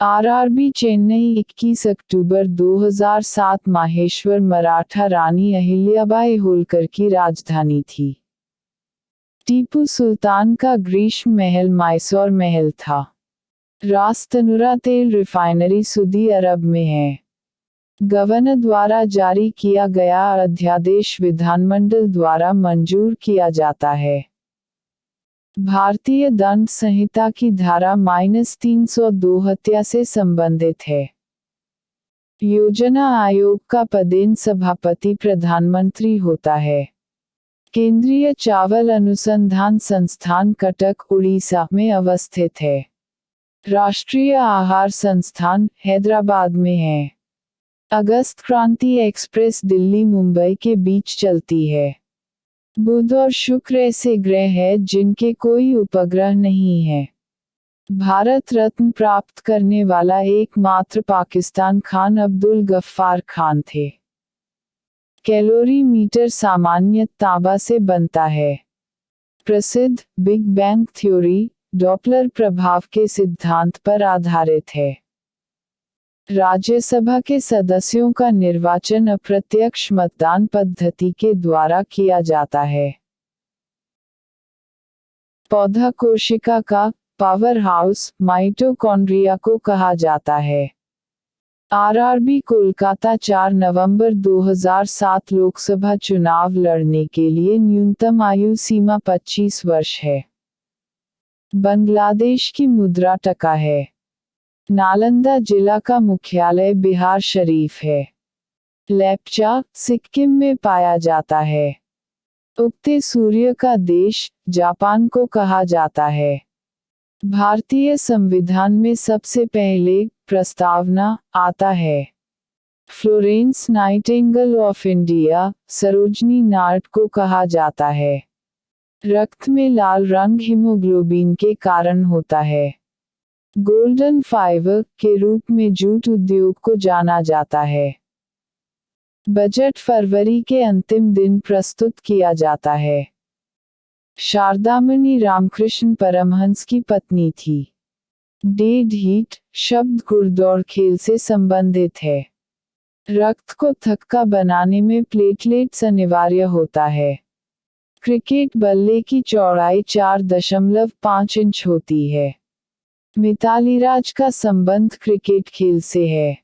RRB Chennai 21 अक्टूबर 2007 माहेश्वर मराठा रानी अहिल्याबाई होलकर की राजधानी थी। टीपू सुल्तान का ग्रीष्म महल मैसूर महल था। रास तनुरा तेल रिफाइनरी सऊदी अरब में है। गवर्नर द्वारा जारी किया गया अध्यादेश विधानमंडल द्वारा मंजूर किया जाता है। भारतीय दंड संहिता की धारा -302 हत्या से संबंधित है। योजना आयोग का पदेन सभापति प्रधानमंत्री होता है। केंद्रीय चावल अनुसंधान संस्थान कटक उड़ीसा में अवस्थित है। राष्ट्रीय आहार संस्थान हैदराबाद में है। अगस्त क्रांति एक्सप्रेस दिल्ली मुंबई के बीच चलती है। बुध और शुक्र ऐसे ग्रह हैं जिनके कोई उपग्रह नहीं है। भारत रत्न प्राप्त करने वाला एकमात्र पाकिस्तान खान अब्दुल गफ्फार खान थे। कैलोरी मीटर सामान्य तांबा से बनता है। प्रसिद्ध बिग बैंग थ्योरी डॉपलर प्रभाव के सिद्धांत पर आधारित है। राज्यसभा के सदस्यों का निर्वाचन अप्रत्यक्ष मतदान पद्धति के द्वारा किया जाता है। पौधा कोशिका का पावर हाउस माइटोकॉन्ड्रिया को कहा जाता है। आरआरबी कोलकाता 4 नवंबर 2007 लोकसभा चुनाव लड़ने के लिए न्यूनतम आयु सीमा 25 वर्ष है। बांग्लादेश की मुद्रा टका है। नालंदा जिला का मुख्यालय बिहार शरीफ है। लेप्चा सिक्किम में पाया जाता है। उगते सूर्य का देश जापान को कहा जाता है। भारतीय संविधान में सबसे पहले प्रस्तावना आता है। Florence Nightingale of India Sarojini Naidu को कहा जाता है। रक्त में लाल रंग हीमोग्लोबिन के कारण होता है। गोल्डन फाइबर के रूप में जूट उद्योग को जाना जाता है। बजट फरवरी के अंतिम दिन प्रस्तुत किया जाता है। शारदामणि रामकृष्ण परमहंस की पत्नी थी। डेड हीट शब्द घुड़दौड़ खेल से संबंधित है। रक्त को थक्का बनाने में प्लेटलेट्स अनिवार्य होता है। क्रिकेट बल्ले की चौड़ाई 4.5 इंच होती है। मिताली राज का संबंध क्रिकेट खेल से है।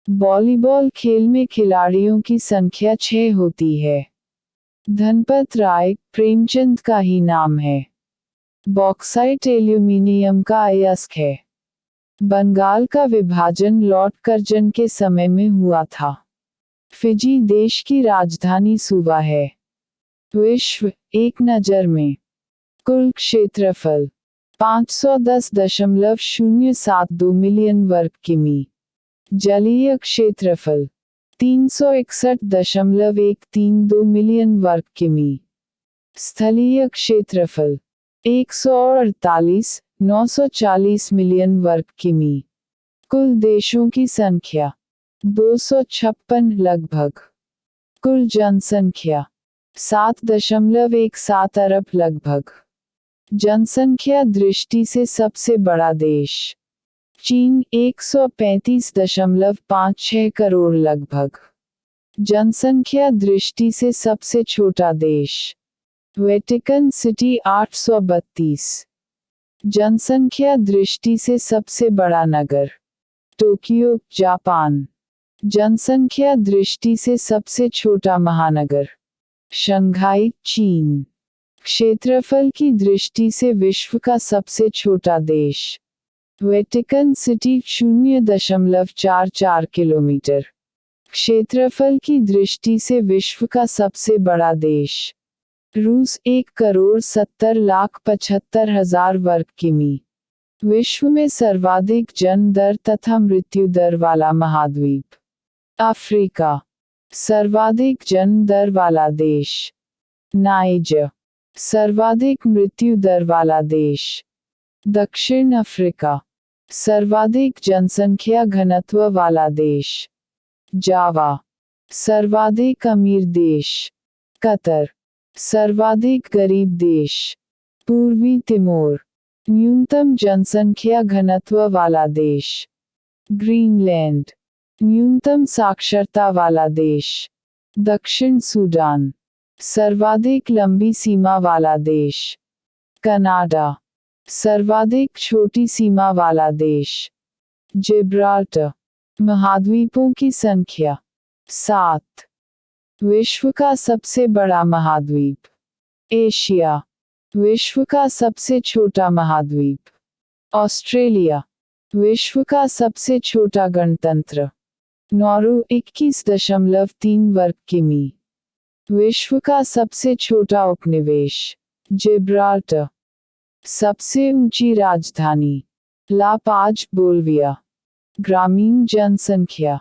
वॉलीबॉल खेल में खिलाड़ियों की संख्या 6 होती है। धनपत राय प्रेमचंद का ही नाम है। बॉक्साइट एल्यूमिनियम का अयस्क है। बंगाल का विभाजन लॉर्ड कर्जन के समय में हुआ था। फिजी देश की राजधानी सुवा है। विश्व एक नज़र में। कुल क्षेत्रफल 510.072 मिलियन वर्ग किमी। जलीय क्षेत्रफल 361.132 मिलियन वर्ग किमी। स्थलीय क्षेत्रफल 148,940 मिलियन वर्ग किमी। कुल देशों की संख्या 256 लगभग। कुल जनसंख्या 7.17 अरब लगभग। जनसंख्या दृष्टि से सबसे बड़ा देश चीन 135.56 करोड़ लगभग। जनसंख्या दृष्टि से सबसे छोटा देश वेटिकन सिटी 832। जनसंख्या दृष्टि से सबसे बड़ा नगर टोक्यो जापान। जनसंख्या दृष्टि से सबसे छोटा महानगर शंघाई चीन। क्षेत्रफल की दृष्टि से विश्व का सबसे छोटा देश वेटिकन सिटी 0.44 किलोमीटर। क्षेत्रफल की दृष्टि से विश्व का सबसे बड़ा देश रूस 1,70,75,000 वर्ग किमी। विश्व में सर्वाधिक जन्म दर तथा मृत्यु दर वाला महाद्वीप अफ्रीका। सर्वाधिक जन्म दर वाला देश नाइजर। सर्वाधिक मृत्यु दर वाला देश दक्षिण अफ्रीका। सर्वाधिक जनसंख्या घनत्व वाला देश जावा। सर्वाधिक अमीर देश कतर। सर्वाधिक गरीब देश पूर्वी तिमोर। न्यूनतम जनसंख्या घनत्व वाला देश ग्रीनलैंड। न्यूनतम साक्षरता वाला देश। दक्षिण सूडान। सर्वाधिक लंबी सीमा वाला देश। कनाडा। सर्वाधिक छोटी सीमा वाला देश। जिब्राल्टर। महाद्वीपों की संख्या 7। विश्व का सबसे बड़ा महाद्वीप। एशिया। विश्व का सबसे छोटा महाद्वीप। ऑस्ट्रेलिया। विश्व का सबसे छोटा गणतंत्र। नॉर्वे 21.3 वर्ग किमी। विश्व का सबसे छोटा उपनिवेश। जिब्राल्टर। सबसे ऊंची राजधानी। ला पाज, बोल्विया। ग्रामीण जनसंख्या।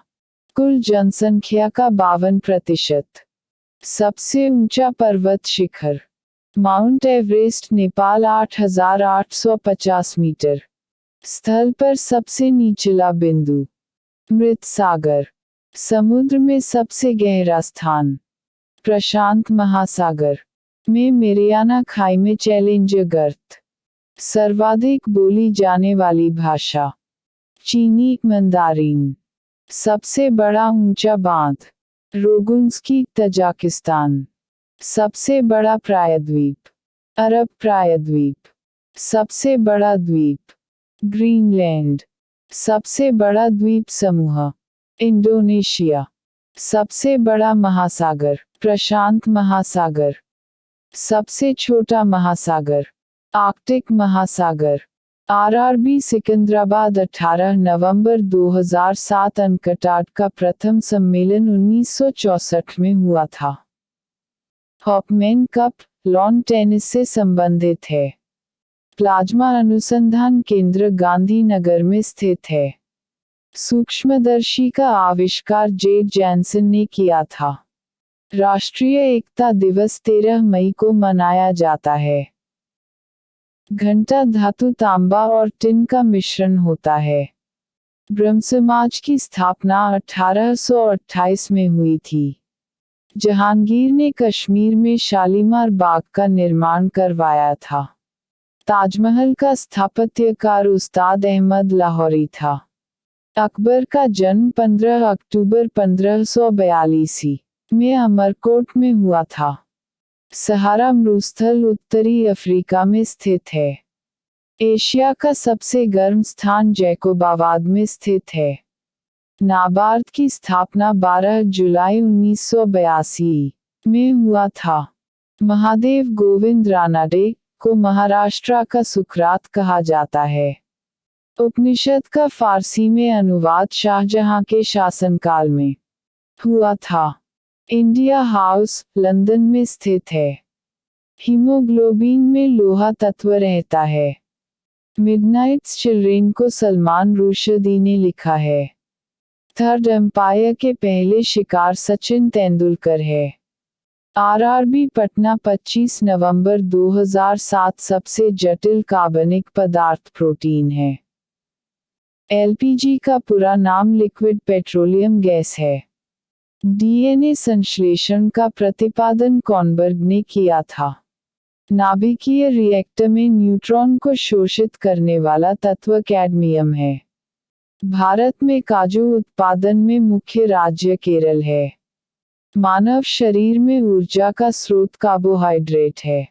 कुल जनसंख्या का 52%। सबसे ऊंचा पर्वत शिखर। Mount Everest, Nepal 8,850 metre. स्थल पर सबसे निचला बिंदु। मृत सागर। समुद्र में सबसे गहरा स्थान। प्रशांत महासागर में मेरियाना खाई में चैलेंजर गर्त। सर्वाधिक बोली जाने वाली भाषा। चीनी मंदारिन। सबसे बड़ा ऊंचा बांध। रोगुंस्की, तजाकिस्तान। सबसे बड़ा प्रायद्वीप। अरब प्रायद्वीप। सबसे बड़ा द्वीप। ग्रीनलैंड। सबसे बड़ा द्वीप समूह। इंडोनेशिया। सबसे बड़ा महासागर। प्रशांत महासागर। सबसे छोटा महासागर। आर्कटिक महासागर। आरआरबी सिकंदराबाद 18 नवंबर 2007। अंकटाड का प्रथम सम्मेलन 1964 में हुआ था। हॉपमैन कप लॉन टेनिस से संबंधित है। प्लाज्मा अनुसंधान केंद्र गांधीनगर में स्थित है। सूक्ष्मदर्शी का आविष्कार जेड जैनसन ने किया था। राष्ट्रीय एकता दिवस 13 मई को मनाया जाता है। घंटा धातु तांबा और टिन का मिश्रण होता है। ब्रह्म समाज की स्थापना 1828 में हुई थी। जहांगीर ने कश्मीर में शालीमार बाग का निर्माण करवाया था। ताजमहल का स्थापत्यकार उस्ताद अहमद लाहौरी था। अकबर का जन्म 15 अक्टूबर 1542 में अमरकोट में हुआ था। सहारा मरुस्थल उत्तरी अफ्रीका में स्थित है। एशिया का सबसे गर्म स्थान जैकोबाबाद में स्थित है। नाबार्ड की स्थापना 12 जुलाई 1982 में हुआ था। महादेव गोविंद रानाडे को महाराष्ट्र का सुकरात कहा जाता है। उपनिषद का फारसी में अनुवाद शाहजहां के शासनकाल में हुआ था। इंडिया हाउस लंदन में स्थित है। हीमोग्लोबिन में लोहा तत्व रहता है। मिडनाइट्स चिल्ड्रेन को सलमान रुश्दी ने लिखा है। थर्ड एम्पायर के पहले शिकार सचिन तेंदुलकर है। आरआरबी पटना 25 नवंबर 2007। सबसे जटिल कार्बनिक पदार्थ प्रोटीन है। एलपीजी का पूरा नाम लिक्विड पेट्रोलियम गैस है। डीएनए संश्लेषण का प्रतिपादन कॉनबर्ग ने किया था। नाभिकीय रिएक्टर में न्यूट्रॉन को शोषित करने वाला तत्व कैडमियम है। भारत में काजू उत्पादन में मुख्य राज्य केरल है। मानव शरीर में ऊर्जा का स्रोत कार्बोहाइड्रेट है।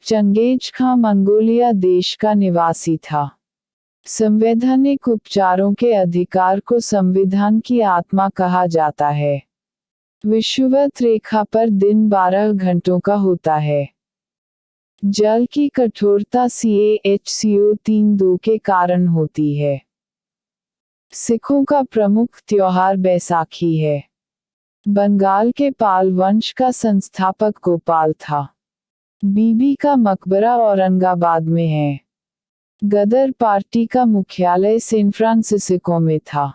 चंगेज खां मंगोलिया देश का निवासी था। संवैधानिक उपचारों के अधिकार को संविधान की आत्मा कहा जाता है। विषुवत रेखा पर दिन 12 घंटों का होता है। जल की कठोरता CaHCO3 के कारण होती है। सिखों का प्रमुख त्योहार बैसाखी है। बंगाल के पाल वंश का संस्थापक गोपाल था। बीबी का मकबरा औरंगाबाद में है। गदर पार्टी का मुख्यालय सैन फ्रांसिस्को में था।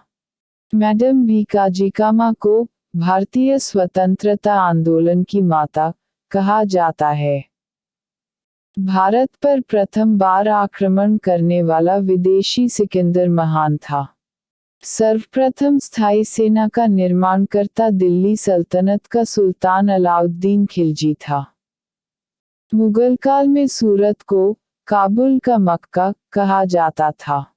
मैडम भीकाजिकामा को भारतीय स्वतंत्रता आंदोलन की माता कहा जाता है। भारत पर प्रथम बार आक्रमण करने वाला विदेशी सिकंदर महान था। सर्वप्रथम स्थायी सेना का निर्माणकर्ता दिल्ली सल्तनत का सुल्तान अलाउद्दीन खिलजी था। मुगल काल में सूरत को काबुल का मक्का कहा जाता था।